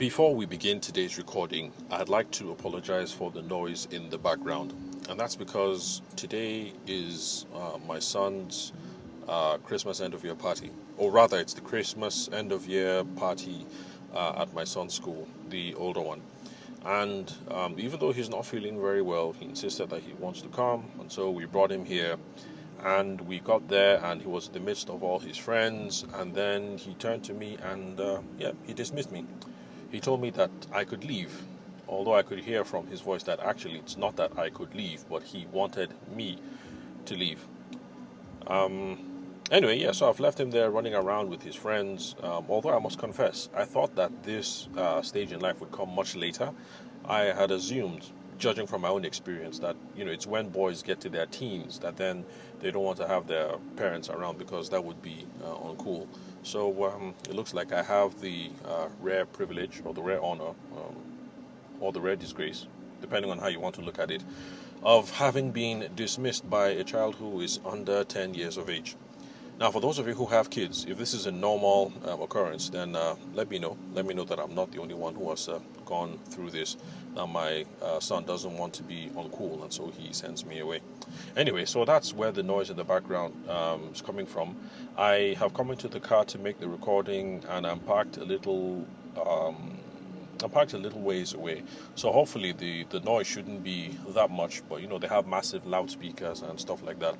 Before we begin today's recording, I'd like to apologize for the noise in the background. And that's because today is my son's Christmas end of year party. Or rather, it's the Christmas end of year party at my son's school, the older one. And even though he's not feeling very well, he insisted that he wants to come. And so we brought him here. And we got there, and he was in the midst of all his friends. And then he turned to me and, he dismissed me. He told me that I could leave, although I could hear from his voice that actually it's not that I could leave, but he wanted me to leave. So I've left him there running around with his friends, although I must confess, I thought that this stage in life would come much later. I had assumed, judging from my own experience, that it's when boys get to their teens that then they don't want to have their parents around because that would be uncool. So it looks like I have the rare privilege or the rare honor or the rare disgrace, depending on how you want to look at it, of having been dismissed by a child who is under 10 years of age. Now, for those of you who have kids, if this is a normal occurrence, then let me know. Let me know that I'm not the only one who has gone through this. Now, my son doesn't want to be uncool, and so he sends me away. Anyway, so that's where the noise in the background is coming from. I have come into the car to make the recording, and I'm parked a little ways away, so hopefully the noise shouldn't be that much, but they have massive loudspeakers and stuff like that.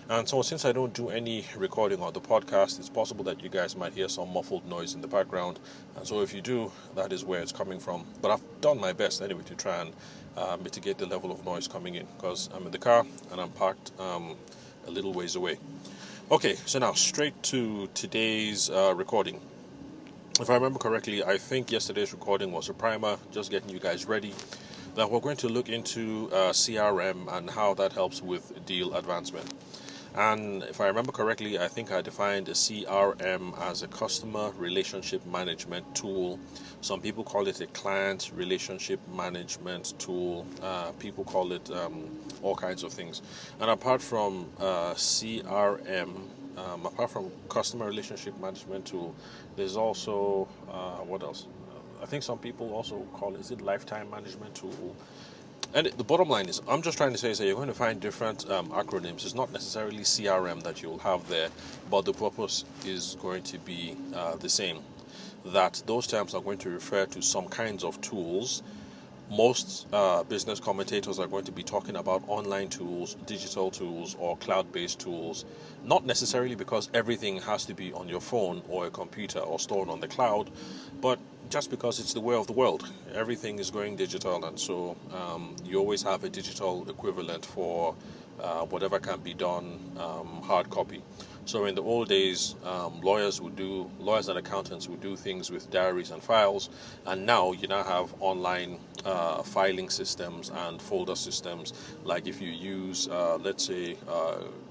And so since I don't do any recording on the podcast, it's possible that you guys might hear some muffled noise in the background, and so if you do, that is where it's coming from. But I've done my best anyway to try and mitigate the level of noise coming in, because I'm in the car and I'm parked a little ways away. Okay, so now straight to today's recording. If I remember correctly, I think yesterday's recording was a primer, just getting you guys ready. Now we're going to look into CRM and how that helps with deal advancement. And if I remember correctly, I think I defined a CRM as a customer relationship management tool. Some people call it a client relationship management tool. People call it all kinds of things. And apart from CRM, apart from customer relationship management tool, there's also what else? I think some people also call it lifetime management tool. And the bottom line is, I'm just trying to say is that you're going to find different acronyms. It's not necessarily CRM that you'll have there, but the purpose is going to be the same. That those terms are going to refer to some kinds of tools. Most business commentators are going to be talking about online tools, digital tools, or cloud-based tools. Not necessarily because everything has to be on your phone or a computer or stored on the cloud, but just because it's the way of the world. Everything is going digital, and so you always have a digital equivalent for whatever can be done hard copy. So in the old days, lawyers and accountants would do things with diaries and files, and now you now have online filing systems and folder systems. Like if you use, let's say,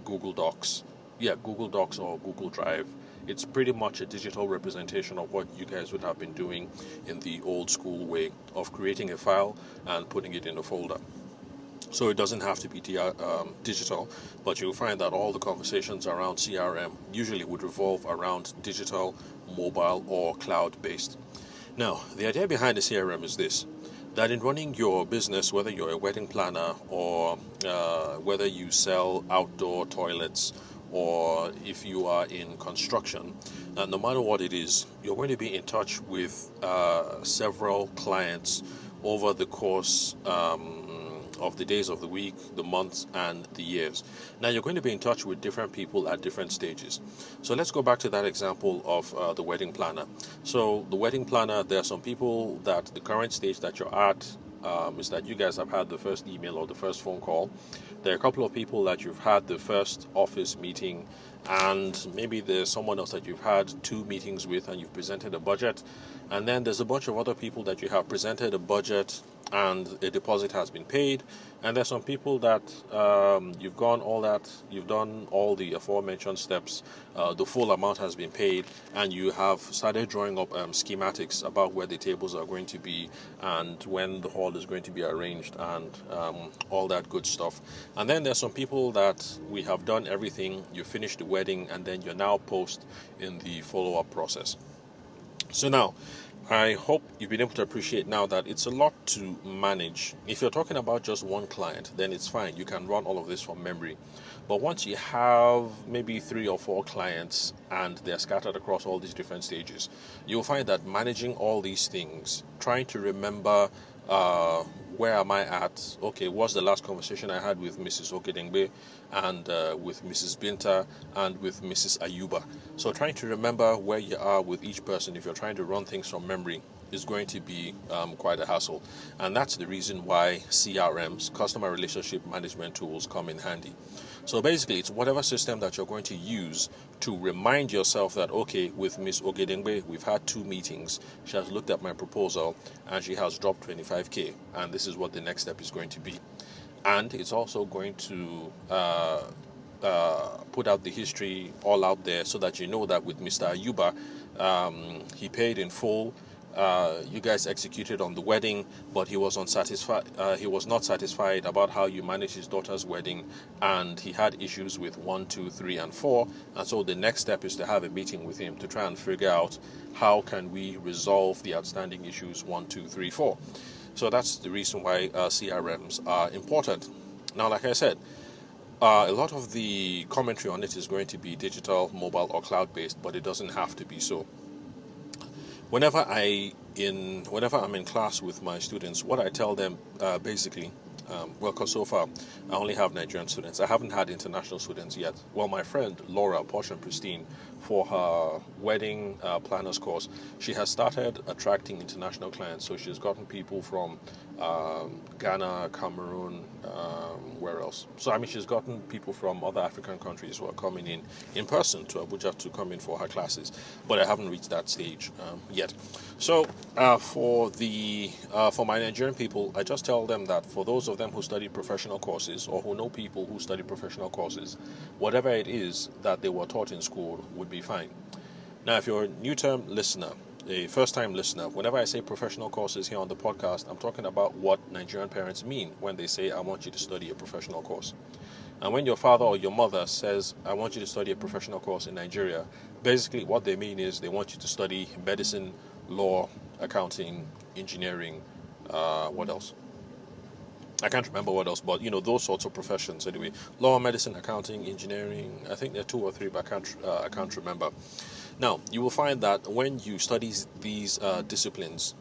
Google Docs or Google Drive, it's pretty much a digital representation of what you guys would have been doing in the old school way of creating a file and putting it in a folder. So it doesn't have to be digital, but you'll find that all the conversations around CRM usually would revolve around digital, mobile, or cloud-based. Now, the idea behind the CRM is this: that in running your business, whether you're a wedding planner or whether you sell outdoor toilets, or if you are in construction, and no matter what it is, you're going to be in touch with several clients over the course of the days of the week, the months, and the years. Now you're going to be in touch with different people at different stages. So let's go back to that example of the wedding planner. So the wedding planner, there are some people that the current stage that you're at is that you guys have had the first email or the first phone call. There are a couple of people that you've had the first office meeting, and maybe there's someone else that you've had 2 meetings with and you've presented a budget, and then there's a bunch of other people that you have presented a budget and a deposit has been paid, and there's some people that you've done all the aforementioned steps, the full amount has been paid, and you have started drawing up schematics about where the tables are going to be and when the hall is going to be arranged and all that good stuff. And then there's some people that we have done everything, you finished the wedding, and then you're now post in the follow-up process. So now, I hope you've been able to appreciate now that it's a lot to manage. If you're talking about just one client, then it's fine. You can run all of this from memory. But once you have maybe 3 or 4 clients and they're scattered across all these different stages, you'll find that managing all these things, trying to remember where am I at? Okay, what's the last conversation I had with Mrs. Okedengbe and with Mrs. Binta and with Mrs. Ayuba? So trying to remember where you are with each person if you're trying to run things from memory is going to be quite a hassle. And that's the reason why CRMs, customer relationship management tools, come in handy. So basically, it's whatever system that you're going to use to remind yourself that, okay, with Miss Ogedengbe, we've had 2 meetings. She has looked at my proposal and she has dropped 25K. And this is what the next step is going to be. And it's also going to put out the history all out there so that you know that with Mr. Ayuba, he paid in full. You guys executed on the wedding, but he was unsatisfied. He was not satisfied about how you managed his daughter's wedding, and he had issues with 1, 2, 3, and 4. And so the next step is to have a meeting with him to try and figure out how can we resolve the outstanding issues 1, 2, 3, 4. So that's the reason why CRMs are important. Now, like I said, a lot of the commentary on it is going to be digital, mobile, or cloud-based, but it doesn't have to be so. Whenever I'm in class with my students, what I tell them basically, because so far I only have Nigerian students. I haven't had international students yet. Well, my friend Laura, Posh and Pristine, for her wedding planners course, she has started attracting international clients. So she's gotten people from Ghana, Cameroon, where else? So, I mean, she's gotten people from other African countries who are coming in person to Abuja to come in for her classes. But I haven't reached that stage yet. So, for my Nigerian people, I just tell them that for those of them who study professional courses or who know people who study professional courses, whatever it is that they were taught in school would be fine. Now, if you're a new-term listener, a first-time listener, whenever I say professional courses here on the podcast, I'm talking about what Nigerian parents mean when they say, I want you to study a professional course. And when your father or your mother says, I want you to study a professional course in Nigeria, basically what they mean is they want you to study medicine, law, accounting, engineering, what else? I can't remember what else, but those sorts of professions anyway. Law, medicine, accounting, engineering. I think there are 2 or 3, but I can't remember. Now, you will find that when you study these disciplines,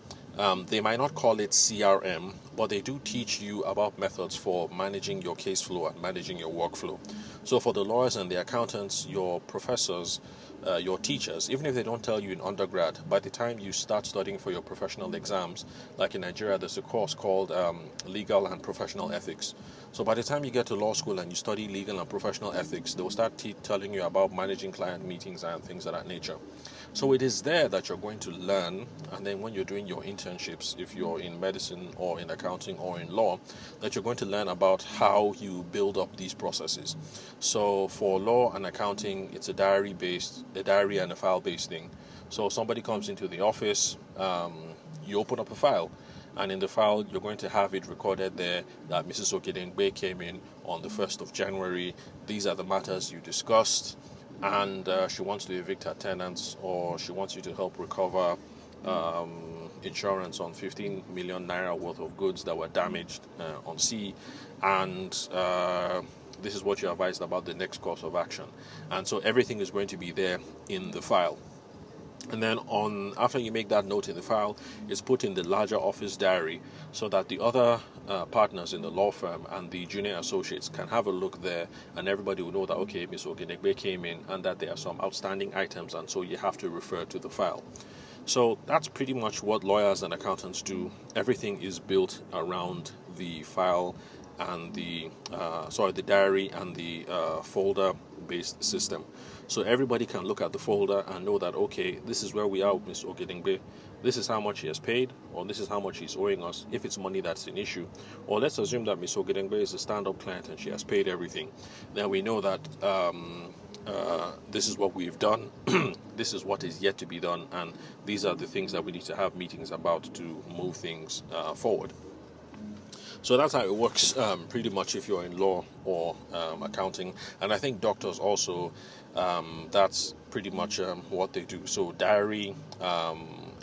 they might not call it CRM, but they do teach you about methods for managing your case flow and managing your workflow. So for the lawyers and the accountants, your professors, your teachers, even if they don't tell you in undergrad, by the time you start studying for your professional exams, like in Nigeria, there's a course called Legal and Professional Ethics. So by the time you get to law school and you study legal and professional ethics, they will start telling you about managing client meetings and things of that nature. So it is there that you're going to learn, and then when you're doing your internships, if you're in medicine or in accounting or in law, that you're going to learn about how you build up these processes. So for law and accounting, it's a diary and a file-based thing. So somebody comes into the office, you open up a file, and in the file, you're going to have it recorded there that Mrs. Okedengbe came in on the 1st of January. These are the matters you discussed, and she wants to evict her tenants, or she wants you to help recover insurance on 15 million naira worth of goods that were damaged on sea, and this is what you advised about the next course of action. And so everything is going to be there in the file. And then after you make that note in the file, it's put in the larger office diary so that the other partners in the law firm and the junior associates can have a look there, and everybody will know that, okay, Ms. Okedengbe came in and that there are some outstanding items, and so you have to refer to the file. So that's pretty much what lawyers and accountants do. Everything is built around the file and the diary and the folder-based system. So everybody can look at the folder and know that, okay, this is where we are with Ms. Okedengbe. This is how much he has paid, or this is how much he's owing us, if it's money that's an issue. Or let's assume that Ms. Okedengbe is a stand-up client and she has paid everything. Then we know that this is what we've done, this is what is yet to be done, and these are the things that we need to have meetings about to move things forward. So that's how it works pretty much if you're in law or accounting. And I think doctors also, that's pretty much what they do. So diary,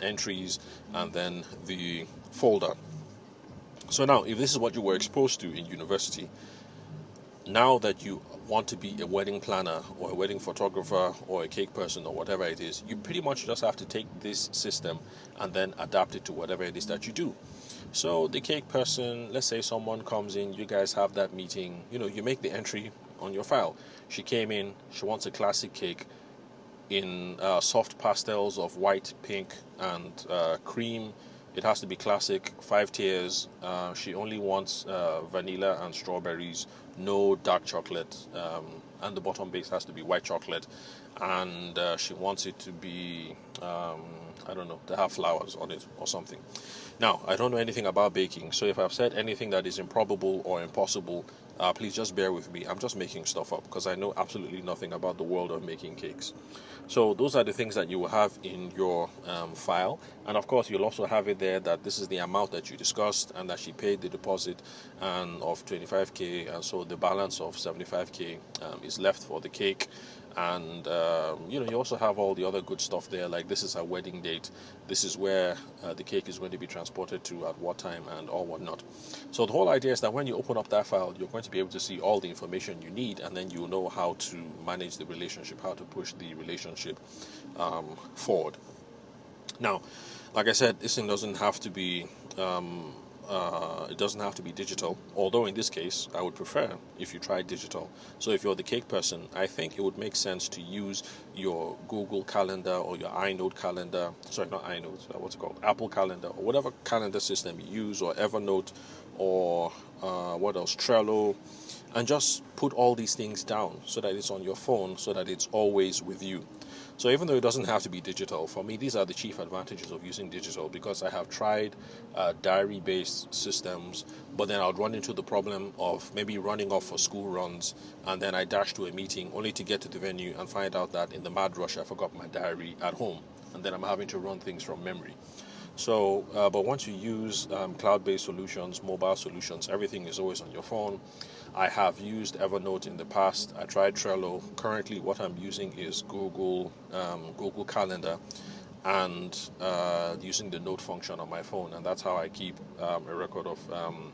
entries, and then the folder. So now, if this is what you were exposed to in university, now that you want to be a wedding planner or a wedding photographer or a cake person or whatever it is, you pretty much just have to take this system and then adapt it to whatever it is that you do. So the cake person, let's say someone comes in, you guys have that meeting, you make the entry on your file. She came in, she wants a classic cake in soft pastels of white, pink, and cream. It has to be classic, 5 tiers. She only wants vanilla and strawberries, no dark chocolate, and the bottom base has to be white chocolate. And she wants it to be, I don't know, to have flowers on it or something. Now, I don't know anything about baking, so if I've said anything that is improbable or impossible, please just bear with me. I'm just making stuff up because I know absolutely nothing about the world of making cakes. So those are the things that you will have in your file. And of course, you'll also have it there that this is the amount that you discussed and that she paid the deposit and of 25K. And so the balance of 75K is left for the cake. And you also have all the other good stuff there, like this is her wedding date, this is where the cake is going to be transported to at what time and all whatnot. So the whole idea is that when you open up that file, you're going to be able to see all the information you need, and then you'll know how to manage the relationship, how to push the relationship forward. Now, like I said, this thing doesn't have to be it doesn't have to be digital, although in this case I would prefer if you try digital. So if you're the cake person, I think it would make sense to use your Google Calendar or your iNote calendar, sorry, not iNote, what's it called, Apple Calendar, or whatever calendar system you use, or Evernote, or what else, Trello, and just put all these things down so that it's on your phone, so that it's always with you. So even though it doesn't have to be digital, for me, these are the chief advantages of using digital, because I have tried diary-based systems, but then I'd run into the problem of maybe running off for school runs, and then I dash to a meeting only to get to the venue and find out that in the mad rush I forgot my diary at home, and then I'm having to run things from memory. So, but once you use cloud-based solutions, mobile solutions, everything is always on your phone. I have used Evernote in the past. I tried Trello. Currently, what I'm using is Google Calendar, and using the note function on my phone, and that's how I keep a record of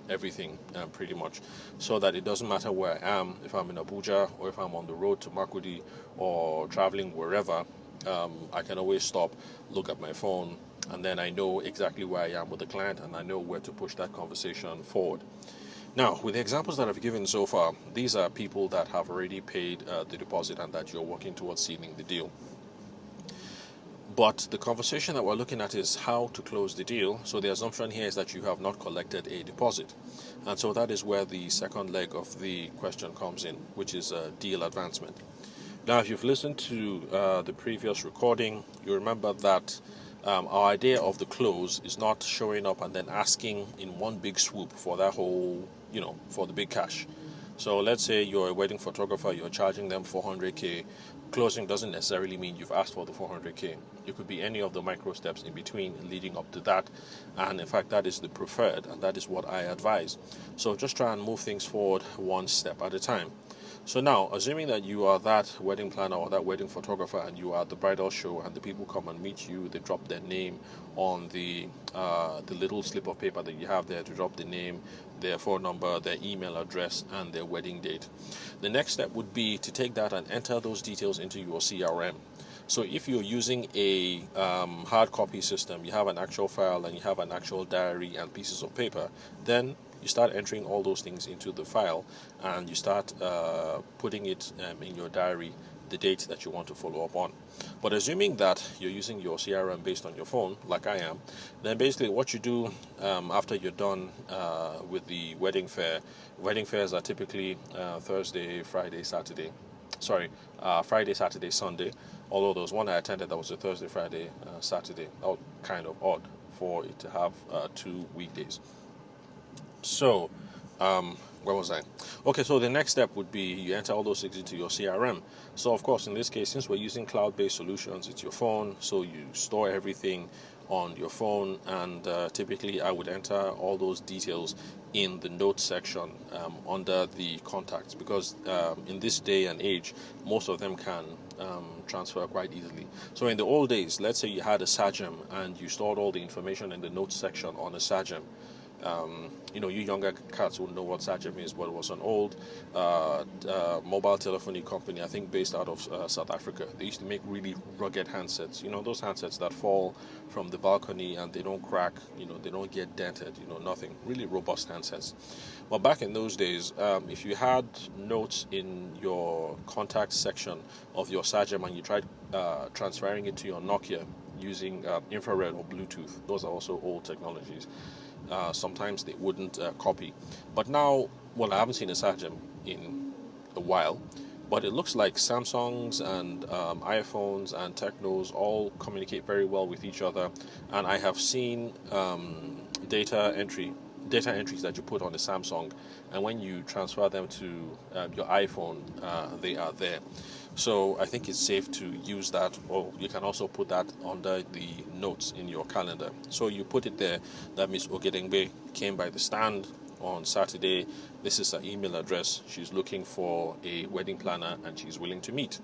everything pretty much, so that it doesn't matter where I am, if I'm in Abuja or if I'm on the road to Makurdi or traveling wherever, I can always stop, look at my phone, and then I know exactly where I am with the client, and I know where to push that conversation forward. Now, with the examples that I've given so far, these are people that have already paid the deposit and that you're working towards sealing the deal. But the conversation that we're looking at is how to close the deal. So the assumption here is that you have not collected a deposit. And so that is where the second leg of the question comes in, which is deal advancement. Now, if you've listened to the previous recording, you remember that our idea of the close is not showing up and then asking in one big swoop for that whole, for the big cash. So let's say you're a wedding photographer, you're charging them 400K. Closing doesn't necessarily mean you've asked for the 400K. It could be any of the micro steps in between leading up to that. And in fact, that is the preferred, and that is what I advise. So just try and move things forward one step at a time. So now, assuming that you are that wedding planner or that wedding photographer, and you are at the bridal show, and the people come and meet you, they drop their name on the little slip of paper that you have there, to drop the name, their phone number, their email address, and their wedding date. The next step would be to take that and enter those details into your CRM. So if you're using a hard copy system, you have an actual file and you have an actual diary and pieces of paper, then you start entering all those things into the file, and you start putting it in your diary, the date that you want to follow up on. But assuming that you're using your CRM based on your phone, like I am, then basically what you do after you're done with the wedding fairs are typically Thursday, Friday, Saturday. Friday, Saturday, Sunday. Although there was one I attended that was a Thursday, Friday, Saturday. That was kind of odd for it to have 2 weekdays. So, where was I? Okay, so the next step would be you enter all those things into your CRM. So, of course, in this case, since we're using cloud-based solutions, it's your phone, so you store everything on your phone, and typically I would enter all those details in the notes section under the contacts, because in this day and age, most of them can transfer quite easily. So in the old days, let's say you had a SAGEM and you stored all the information in the notes section on a SAGEM. You younger cats will know what SAGEM is, but it was an old mobile telephony company, I think based out of South Africa. They used to make really rugged handsets, those handsets that fall from the balcony and they don't crack, they don't get dented, nothing. Really robust handsets. But back in those days, if you had notes in your contact section of your SAGEM and you tried transferring it to your Nokia using infrared or Bluetooth, those are also old technologies. Sometimes they wouldn't copy. But now, well, I haven't seen a SAGEM in a while, but it looks like Samsungs and iPhones and Technos all communicate very well with each other. And I have seen data entries that you put on the Samsung, and when you transfer them to your iPhone, they are there. So I think it's safe to use that, or you can also put that under the notes in your calendar. So you put it there that Miss Ogedengbe came by the stand on Saturday. This is her email address. She's looking for a wedding planner and she's willing to meet.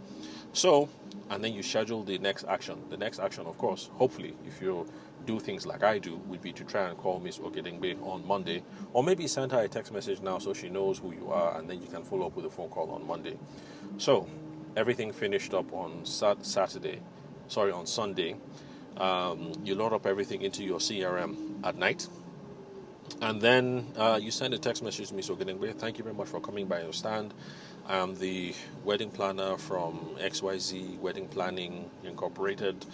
So, and then you schedule the next action. The next action, of course, hopefully, if you do things like I do, would be to try and call Miss Ogedengbe on Monday, or maybe send her a text message now so she knows who you are, and then you can follow up with a phone call on Monday. So, everything finished up on on Sunday. You load up everything into your CRM at night, and then you send a text message to Ms. Ogedengbe. Thank you very much for coming by your stand. I am the wedding planner from XYZ Wedding Planning Incorporated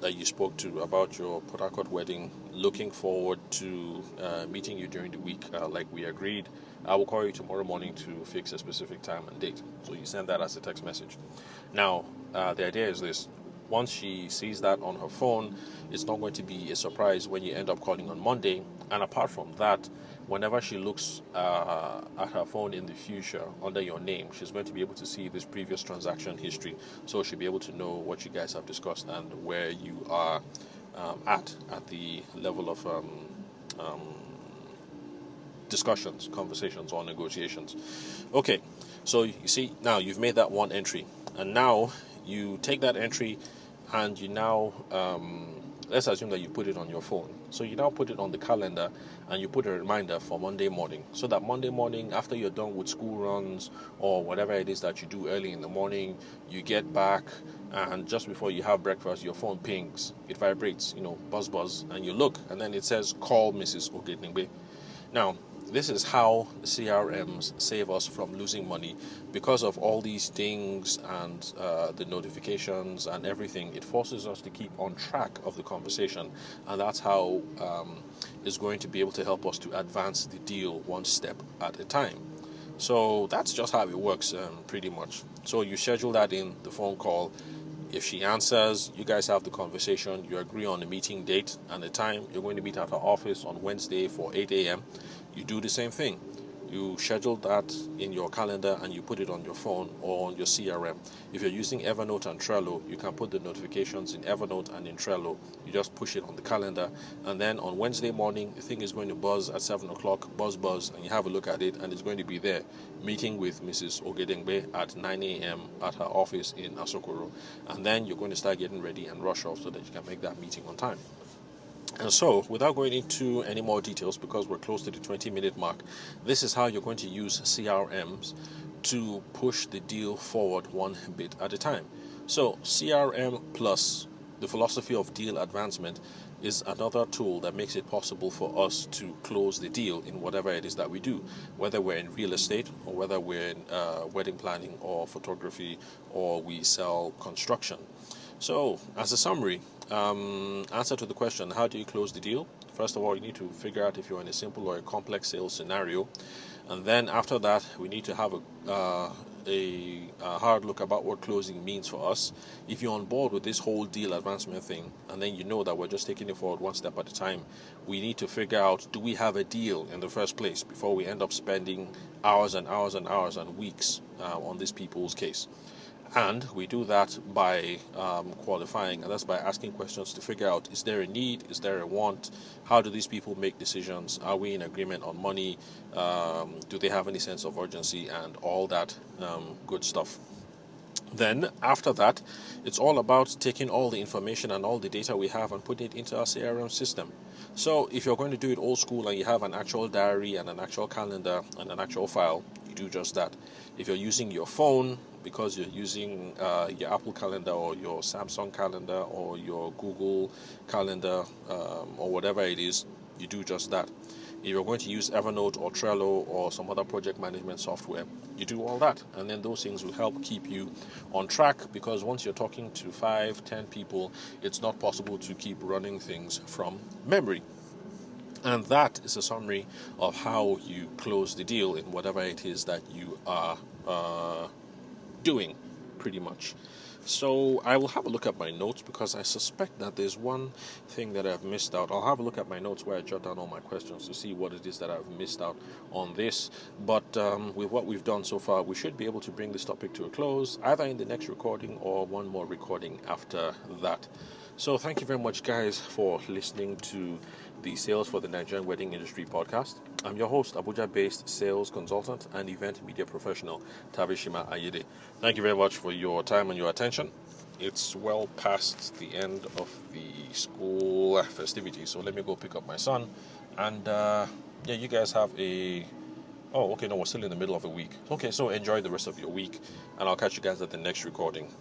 that you spoke to about your Port Harcourt wedding. Looking forward to meeting you during the week like we agreed. I will call you tomorrow morning to fix a specific time and date. So you send that as a text message. Now, the idea is this. Once she sees that on her phone, it's not going to be a surprise when you end up calling on Monday. And apart from that, whenever she looks at her phone in the future under your name, she's going to be able to see this previous transaction history. So she'll be able to know what you guys have discussed and where you are at the level of discussions, conversations, or negotiations. Okay, so you see, now you've made that one entry. And now you take that entry and you now, let's assume that you put it on your phone. So you now put it on the calendar and you put a reminder for Monday morning. So that Monday morning, after you're done with school runs or whatever it is that you do early in the morning, you get back and just before you have breakfast, your phone pings. It vibrates, buzz, and you look and then it says, call Mrs. Ogedengbe. Now, this is how CRMs save us from losing money because of all these things and the notifications and everything. It forces us to keep on track of the conversation, and that's how it's going to be able to help us to advance the deal one step at a time. So that's just how it works pretty much. So you schedule that in the phone call. If she answers, you guys have the conversation, you agree on a meeting date and the time. You're going to meet at her office on Wednesday for 8 a.m. You do the same thing. You schedule that in your calendar and you put it on your phone or on your CRM. If you're using Evernote and Trello, you can put the notifications in Evernote and in Trello. You just push it on the calendar, and then on Wednesday morning, the thing is going to buzz at 7 o'clock, buzz, and you have a look at it, and it's going to be there. Meeting with Mrs. Ogedengbe at 9 a.m. at her office in Asokoro. And then you're going to start getting ready and rush off so that you can make that meeting on time. And so, without going into any more details, because we're close to the 20-minute mark, this is how you're going to use CRMs to push the deal forward one bit at a time. So, CRM plus the philosophy of deal advancement is another tool that makes it possible for us to close the deal in whatever it is that we do, whether we're in real estate or whether we're in wedding planning or photography or we sell construction. So, as a summary, answer to the question, how do you close the deal? First of all, you need to figure out if you're in a simple or a complex sales scenario. And then after that, we need to have a hard look about what closing means for us. If you're on board with this whole deal advancement thing, and then you know that we're just taking it forward one step at a time, we need to figure out, do we have a deal in the first place before we end up spending hours and hours and hours and weeks on these people's case? And we do that by qualifying, and that's by asking questions to figure out, is there a need, is there a want, how do these people make decisions, are we in agreement on money, do they have any sense of urgency, and all that good stuff. Then after that, it's all about taking all the information and all the data we have and putting it into our CRM system. So if you're going to do it old school and you have an actual diary and an actual calendar and an actual file, you do just that. If you're using your phone, because you're using your Apple Calendar or your Samsung Calendar or your Google Calendar or whatever it is, you do just that. If you're going to use Evernote or Trello or some other project management software, you do all that. And then those things will help keep you on track, because once you're talking to 5-10 people, it's not possible to keep running things from memory. And that is a summary of how you close the deal in whatever it is that you are doing, pretty much. So I will have a look at my notes, because I suspect that there's one thing that I've missed out. I'll have a look at my notes where I jot down all my questions to see what it is that I've missed out on this. But with what we've done so far, we should be able to bring this topic to a close, either in the next recording or one more recording after that. So thank you very much, guys, for listening to the Sales for the Nigerian Wedding Industry podcast. I'm your host, Abuja-based sales consultant and event media professional, Tavishima Ayede. Thank you very much for your time and your attention. It's well past the end of the school festivities, so let me go pick up my son. And you guys have a... Oh, okay, no, we're still in the middle of a week. Okay, so enjoy the rest of your week, and I'll catch you guys at the next recording.